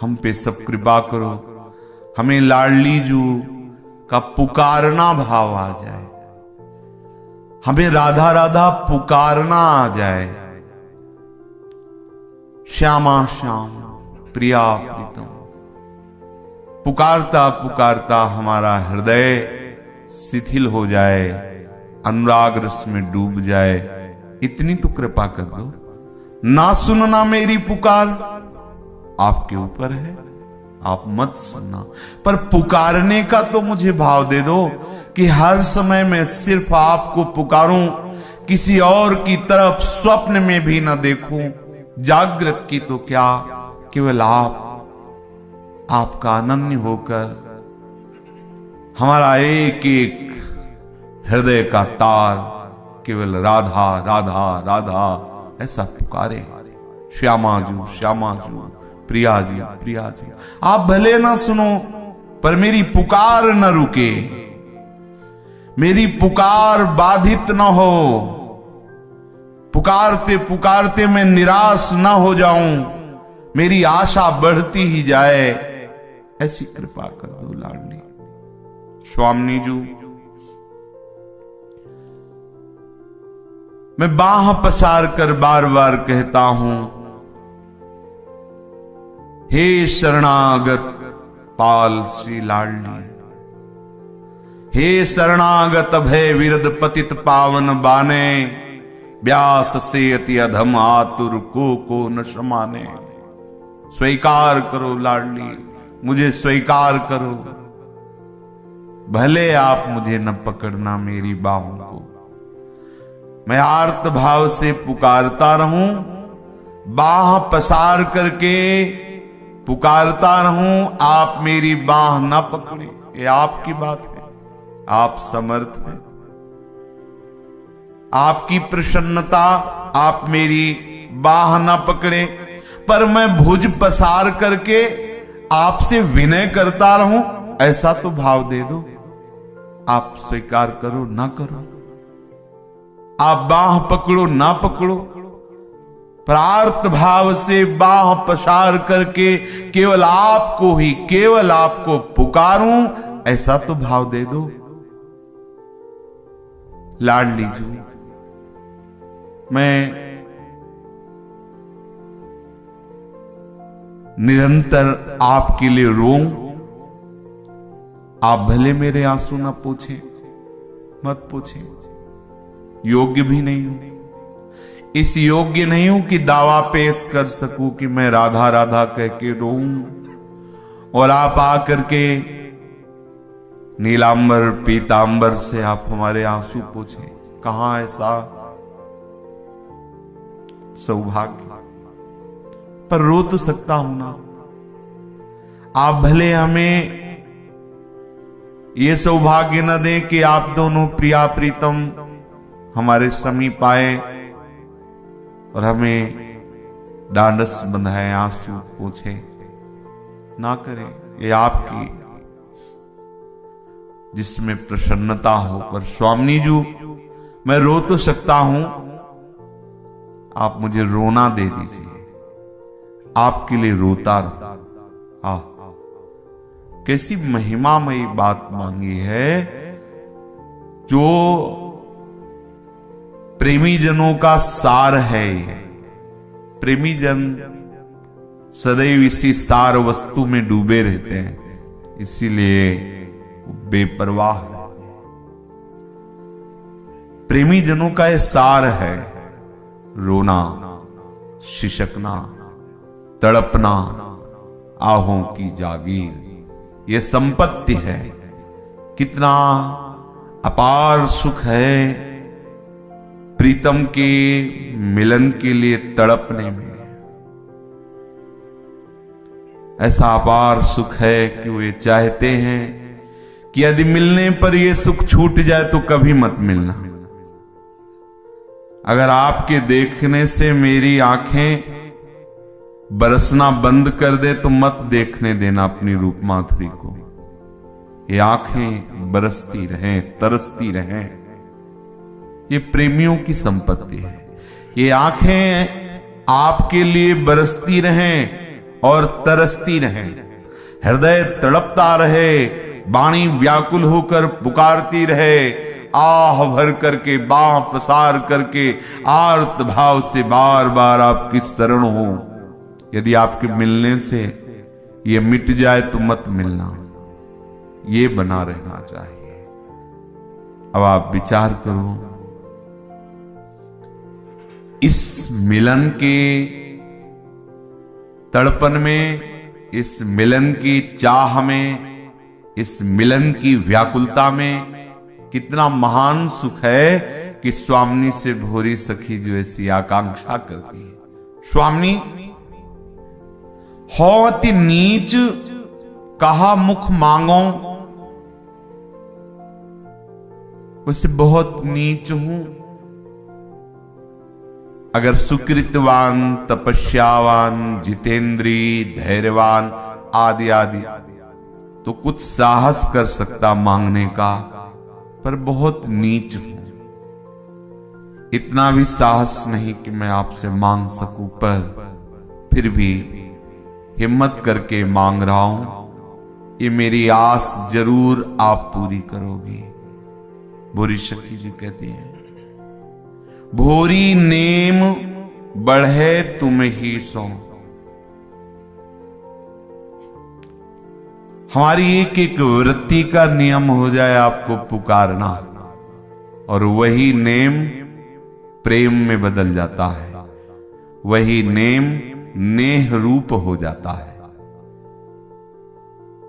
हम पे सब कृपा करो, हमें लाडली जू का पुकारना भाव आ जाए, हमें राधा राधा पुकारना आ जाए। श्यामा श्याम प्रिया प्रीतम, पुकारता पुकारता हमारा हृदय शिथिल हो जाए, अनुराग रस में डूब जाए। इतनी तो कृपा कर दो। ना सुनना मेरी पुकार आपके ऊपर है, आप मत सुनना, पर पुकारने का तो मुझे भाव दे दो कि हर समय मैं सिर्फ आपको पुकारूं, किसी और की तरफ स्वप्न में भी न देखूं। जागृत की तो क्या, केवल आपका अनन्य होकर हमारा एक एक हृदय का तार केवल राधा राधा राधा ऐसा पुकारे। श्यामा जू प्रिया जी, आप भले ना सुनो पर मेरी पुकार न रुके, मेरी पुकार बाधित न हो, पुकारते पुकारते मैं निराश ना हो जाऊं, मेरी आशा बढ़ती ही जाए। ऐसी कृपा कर दो लाडली। स्वामी जू, मैं बाह पसार कर बार बार कहता हूं, हे शरणागत पाल श्री लाडली, हे शरणागत भय विरद पतित पावन बाने, व्यास से अति अधम आतुर को न समाने। स्वीकार करो लाडली, मुझे स्वीकार करो, भले आप मुझे न पकड़ना मेरी बाहों को, मैं आर्त भाव से पुकारता रहूं, बाह पसार करके पुकारता रहूं, आप मेरी बाह ना पकड़े। ये आपकी बात है, आप समर्थ हैं, आपकी प्रसन्नता, आप मेरी बाह ना पकड़े, पर मैं भुज पसार करके आपसे विनय करता रहूं, ऐसा तो भाव दे दो। आप स्वीकार करो ना करो, आप बाह पकड़ो ना पकड़ो, प्रार्थ भाव से बाह पसार करके केवल आपको ही, केवल आपको पुकारूं, ऐसा तो भाव दे दो। लाडली जी, मैं निरंतर आपके लिए रोऊं, आप भले मेरे आंसू ना पूछे, मत पूछे, योग्य भी नहीं हूं, इस योग्य नहीं हूं कि दावा पेश कर सकूं कि मैं राधा राधा कह के रोऊं और आप आकर के नीलांबर पीतांबर से आप हमारे आंसू पूछे। कहां ऐसा सौभाग्य, पर रो तो सकता हूं ना। आप भले हमें ये सौभाग्य न दें कि आप दोनों प्रिया प्रीतम हमारे समीप आए और हमें डांडस बंधाए, आंसू पूछे, ना करें, ये आपकी जिसमें प्रसन्नता हो। पर स्वामी जी, मैं रो तो सकता हूं, आप मुझे रोना दे दीजिए, आपके लिए रोता रहो। कैसी महिमामयी बात मांगी है, जो प्रेमी जनों का सार है। प्रेमी जन सदैव इसी सार वस्तु में डूबे रहते हैं, इसीलिए बेपरवाह रहते हैं। प्रेमी जनों का यह सार है, रोना, शिशकना, तड़पना, आहों की जागीर, ये संपत्ति है। कितना अपार सुख है प्रीतम के मिलन के लिए तड़पने में। ऐसा अपार सुख है कि वे चाहते हैं कि यदि मिलने पर यह सुख छूट जाए तो कभी मत मिलना। अगर आपके देखने से मेरी आंखें बरसना बंद कर दे तो मत देखने देना अपनी रूप माधुरी को। ये आंखें बरसती रहें, तरसती रहें, ये प्रेमियों की संपत्ति है। ये आंखें आपके लिए बरसती रहें और तरसती रहे, हृदय तड़पता रहे, वाणी व्याकुल होकर पुकारती रहे, आह भर करके बाह प्रसार करके आर्त भाव से बार बार आपकी शरण हो। यदि आपके मिलने से ये मिट जाए तो मत मिलना, ये बना रहना चाहिए। अब आप विचार करो, इस मिलन के तड़पन में, इस मिलन की चाह में, इस मिलन की व्याकुलता में कितना महान सुख है कि स्वामिनी से भोरी सखी जो ऐसी आकांक्षा करती है। स्वामिनी हो अति नीच कहा मुख मांगो, उससे बहुत नीच हूं। अगर सुकृतवान, तपस्यावान, जितेंद्री, धैर्यवान आदि आदि तो कुछ साहस कर सकता मांगने का, पर बहुत नीच हूं। इतना भी साहस नहीं कि मैं आपसे मांग सकूं, पर फिर भी हिम्मत करके मांग रहा हूं। ये मेरी आस जरूर आप पूरी करोगे। भोरी सखी जी कहती हैं, भोरी नेम बढ़े तुम ही सो। हमारी एक एक वृत्ति का नियम हो जाए आपको पुकारना, और वही नेम प्रेम में बदल जाता है, वही नेम नेह रूप हो जाता है।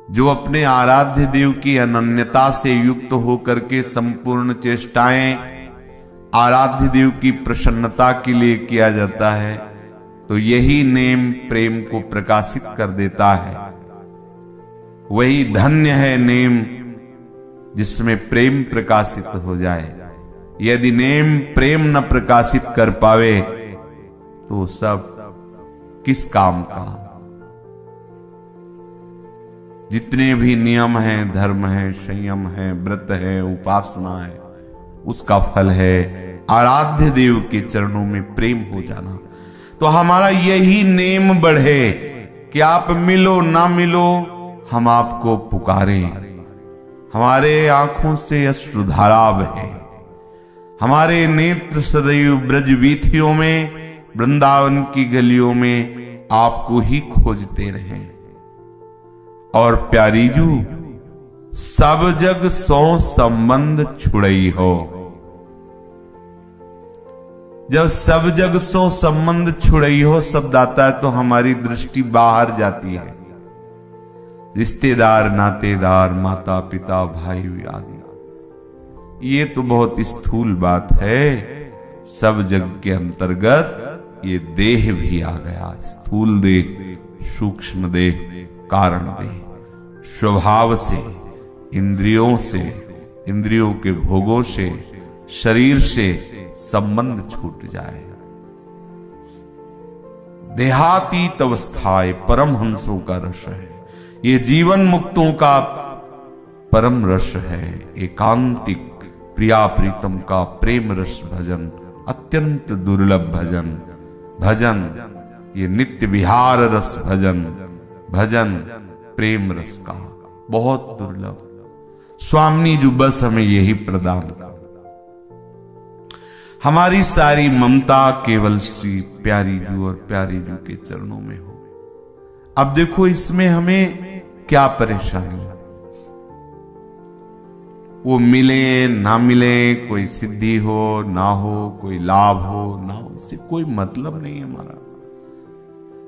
जो अपने आराध्य देव की अनन्यता से युक्त होकर के संपूर्ण चेष्टाएं आराध्य देव की प्रसन्नता के लिए किया जाता है, तो यही नेम प्रेम को प्रकाशित कर देता है। वही धन्य है नेम जिसमें प्रेम प्रकाशित हो जाए। यदि नेम प्रेम न प्रकाशित कर पावे तो सब किस काम का। जितने भी नियम हैं, धर्म है, संयम है, व्रत है, उपासना है, उसका फल है आराध्य देव के चरणों में प्रेम हो जाना। तो हमारा यही नेम बढ़े कि आप मिलो ना मिलो, हम आपको पुकारें। हमारे आंखों से अश्रुधारा बहे, हमारे नेत्र सदैव ब्रज वीथियों में, वृंदावन की गलियों में आपको ही खोजते रहें। और प्यारी जू सब जग सो संबंध छुड़ई हो। जब सब जग सो संबंध छुड़ई हो शब्द आता है तो हमारी दृष्टि बाहर जाती है। रिश्तेदार, नातेदार, माता पिता, भाई आदि, ये तो बहुत स्थूल बात है। सब जग के अंतर्गत ये देह भी आ गया। स्थूल देह, सूक्ष्म देह, कारण देह। स्वभाव से, इंद्रियों से, इंद्रियों के भोगों से, शरीर से संबंध छूट जाए। देहातीत अवस्थाएं परम हंसों का रस है। ये जीवन मुक्तों का परम रस है। एकांतिक प्रिया प्रीतम का प्रेम रस भजन अत्यंत दुर्लभ भजन। भजन ये नित्य विहार रस भजन, भजन प्रेम रस का बहुत दुर्लभ। स्वामिनी जो बस हमें यही प्रदान कर। हमारी सारी ममता केवल श्री प्यारी जू और प्यारी जू के चरणों में हो। अब देखो इसमें हमें क्या परेशानी, वो मिले ना मिले, कोई सिद्धि हो ना हो, कोई लाभ हो ना हो, इससे कोई मतलब नहीं हमारा।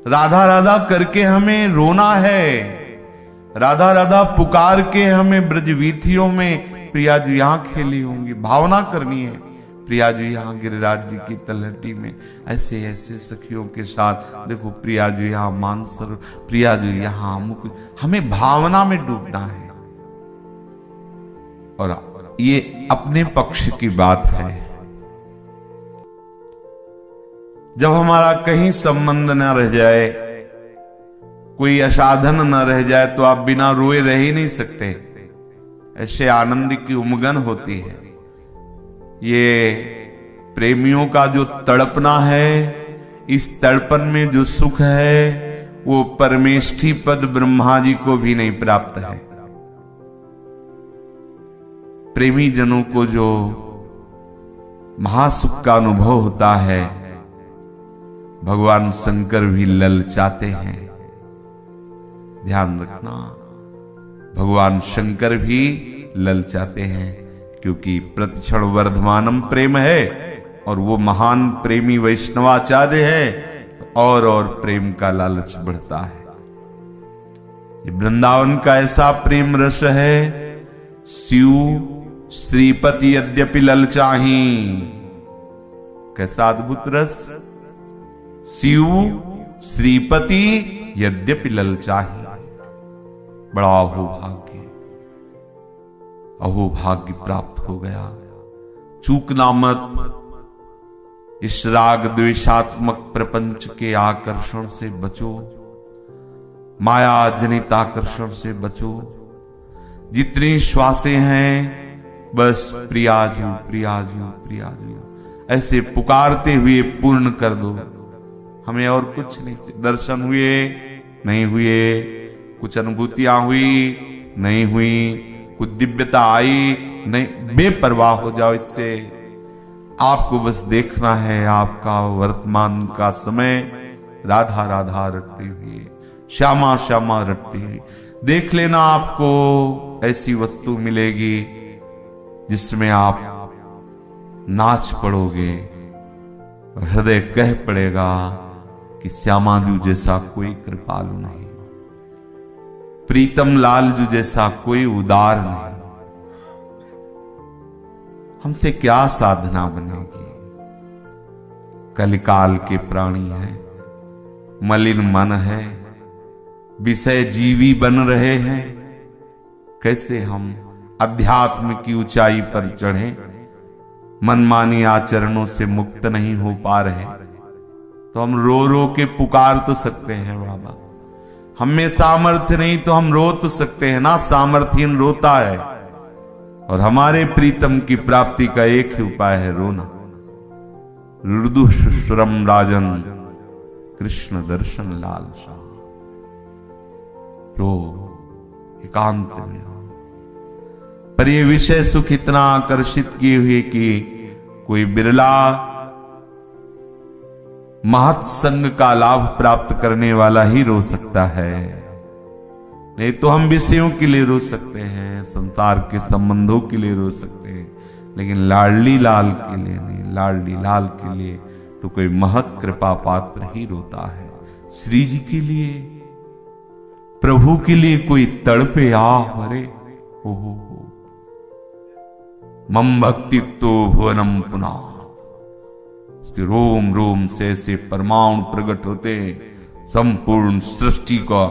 राधा राधा करके हमें रोना है, राधा राधा पुकार के हमें ब्रजवीथियों में प्रिया जी यहां खेली होंगी, भावना करनी है। प्रिया जी यहाँ गिरिराज जी की तलहटी में ऐसे ऐसे सखियों के साथ, देखो प्रिया जी यहाँ मानसर, प्रिया जी यहाँ मुकुट, हमें भावना में डूबना है। और ये अपने पक्ष की बात है। जब हमारा कहीं संबंध न रह जाए, कोई असाधन न रह जाए, तो आप बिना रोए रह ही नहीं सकते। ऐसे आनंद की उमगन होती है। ये प्रेमियों का जो तड़पना है, इस तड़पन में जो सुख है वो परमेष्ठी पद ब्रह्मा जी को भी नहीं प्राप्त है। प्रेमी जनों को जो महासुख का अनुभव होता है, भगवान शंकर भी ललचाते हैं। ध्यान रखना, भगवान शंकर भी ललचाते हैं, क्योंकि प्रतिक्षण वर्धमानम प्रेम है और वो महान प्रेमी वैष्णवाचार्य है, तो और प्रेम का लालच बढ़ता है। ये वृंदावन का ऐसा प्रेम रस है, शिव श्रीपति यद्यपि ललचाही। कैसा अद्भुत रस! शिव श्रीपति यद्यपि ललचाही। बड़ा अहोभाग्य प्राप्त हो गया। चूकना मत, इस राग द्वेषात्मक प्रपंच के आकर्षण से बचो, माया जनित आकर्षण से बचो। जितनी श्वासें हैं बस प्रियाजू प्रियाजू प्रियाजू ऐसे पुकारते हुए पूर्ण कर दो। हमें और कुछ नहीं चाहिए। दर्शन हुए नहीं हुए, कुछ अनुभूतियां हुई नहीं हुई, कुछ दिव्यता आई नहीं, बेपरवाह हो जाओ इससे। आपको बस देखना है आपका वर्तमान का समय राधा राधा रटते हुए, श्यामा श्यामा रटते हुए। देख लेना, आपको ऐसी वस्तु मिलेगी जिसमें आप नाच पड़ोगे, हृदय कह पड़ेगा कि श्यामाजू जैसा कोई कृपालु नहीं, प्रीतम लाल जी जैसा कोई उदार नहीं। हमसे क्या साधना बनेगी? कलिकाल के प्राणी हैं, मलिन मन है, विषय जीवी बन रहे हैं। कैसे हम अध्यात्म की ऊंचाई पर चढ़े? मनमानी आचरणों से मुक्त नहीं हो पा रहे, तो हम रो रो के पुकार तो सकते हैं बाबा। हम में सामर्थ्य नहीं तो हम रो तो सकते हैं ना। सामर्थ्यहीन रोता है, और हमारे प्रीतम की प्राप्ति का एक ही उपाय है रोना। रुदु शुश्रम राजन कृष्ण दर्शन लालसा। रो एकांत में। पर ये विषय सुख इतना आकर्षित किए हुए कि कोई बिरला महत संग का लाभ प्राप्त करने वाला ही रो सकता है। नहीं तो हम विषयों के लिए रो सकते हैं, संसार के संबंधों के लिए रो सकते हैं, लेकिन लाडली लाल के लिए नहीं। लाडली लाल के लिए तो कोई महत कृपा पात्र ही रोता है। श्री जी के लिए, प्रभु के लिए कोई तड़पे हरे हो। मम भक्ति तो भुवनम पुनः। उसके रोम रोम से ऐसे परमाणु प्रकट होते, संपूर्ण सृष्टि का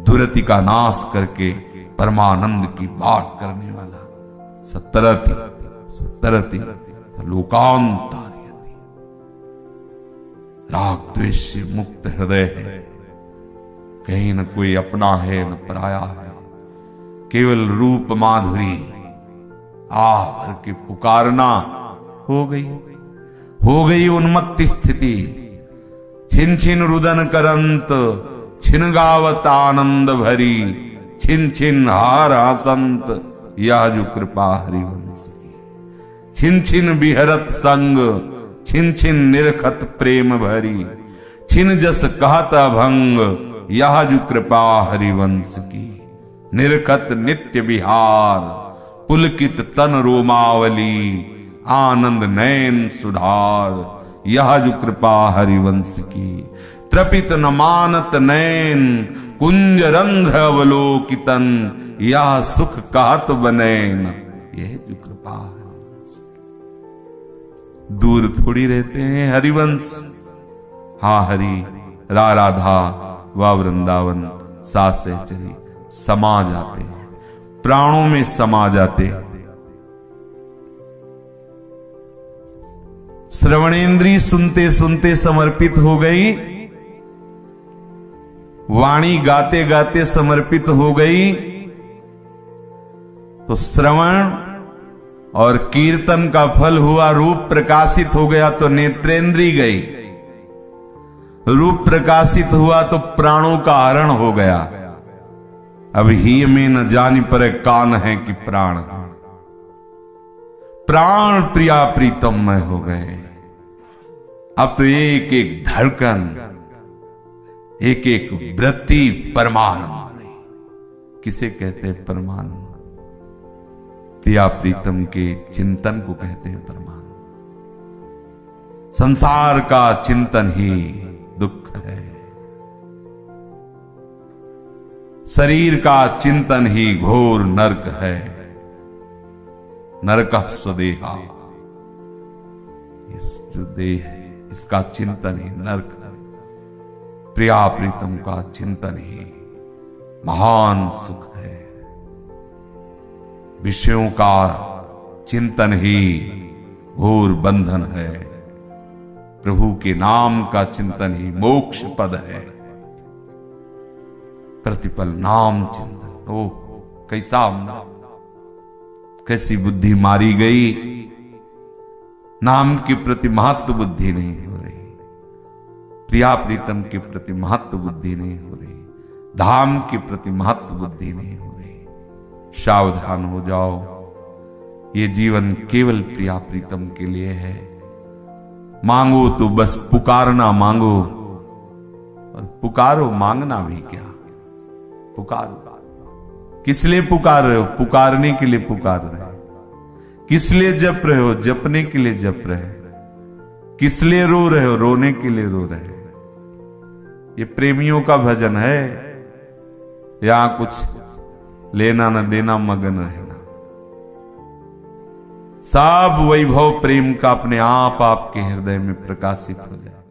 दुरति का नाश करके परमानंद की बात करने वाला। सतरति लोकांतार्यति। राग द्वेष से मुक्त हृदय है, कहीं न कोई अपना है न पराया है। केवल रूप माधुरी आह भर के पुकारना। हो गई उन्मत्त स्थिति। छिन छिन रुदन करंत, छिन गावत आनंद भरी। छिन छिन हार हसंत, यह जो कृपा हरिवंश की। छिन छिन विहरत संग, छिन छिन निरखत प्रेम भरी। छिन जस कहत भंग, यह जो कृपा हरिवंश की। निरखत नित्य विहार, पुलकित तन रोमावली। आनंद नयन सुधार, यह जो कृपा हरिवंश की। त्रपित न मानत नयन, कुंज रंध्र अवलोकितन। यह सुख कहत बनैन, यह जो कृपा हरिवंश की। दूर थोड़ी रहते हैं हरिवंश। हाँ हरि राधा व वृंदावन साथ सहचरी समा जाते हैं, प्राणों में समा जाते हैं। श्रवणेन्द्री सुनते सुनते समर्पित हो गई, वाणी गाते गाते समर्पित हो गई, तो श्रवण और कीर्तन का फल हुआ, रूप प्रकाशित हो गया, तो नेत्रेंद्री गई। रूप प्रकाशित हुआ तो प्राणों का हरण हो गया। अब ही में न जानी पर कान है कि प्राण है। प्राण प्रिया प्रीतममय हो गए। अब तो एक एक धड़कन, एक एक वृत्ति परमानंद। किसे कहते हैं परमानंद? प्रिया प्रीतम के चिंतन को कहते हैं परमानंद। संसार का चिंतन ही दुख है, शरीर का चिंतन ही घोर नरक है। नरक स्वदेहा, इस जो देह है इसका चिंतन ही नरक है। प्रिया प्रीतम का चिंतन ही महान सुख है। विषयों का चिंतन ही घोर बंधन है। प्रभु के नाम का चिंतन ही मोक्ष पद है। प्रतिपल नाम चिंतन, ओ कैसा अमृत, कैसी बुद्धि मारी गई। नाम के प्रति महत्व बुद्धि नहीं हो रही, प्रिया प्रीतम के प्रति महत्व बुद्धि नहीं हो रही, धाम के प्रति महत्व बुद्धि नहीं हो रही। सावधान हो जाओ, ये जीवन केवल प्रिया प्रीतम के लिए है। मांगो तो बस पुकारना मांगो, और पुकारो मांगना भी क्या। पुकारो, किस लिए पुकार रहे हो? पुकारने के लिए पुकार रहे हो। किस लिए जप रहे हो? जपने के लिए जप रहे हो। किस लिए रो रहे हो? रोने के लिए रो रहे हो। ये प्रेमियों का भजन है, यहां कुछ लेना न देना, मगन रहना। सब वैभव प्रेम का अपने आप आपके हृदय में प्रकाशित हो जाए।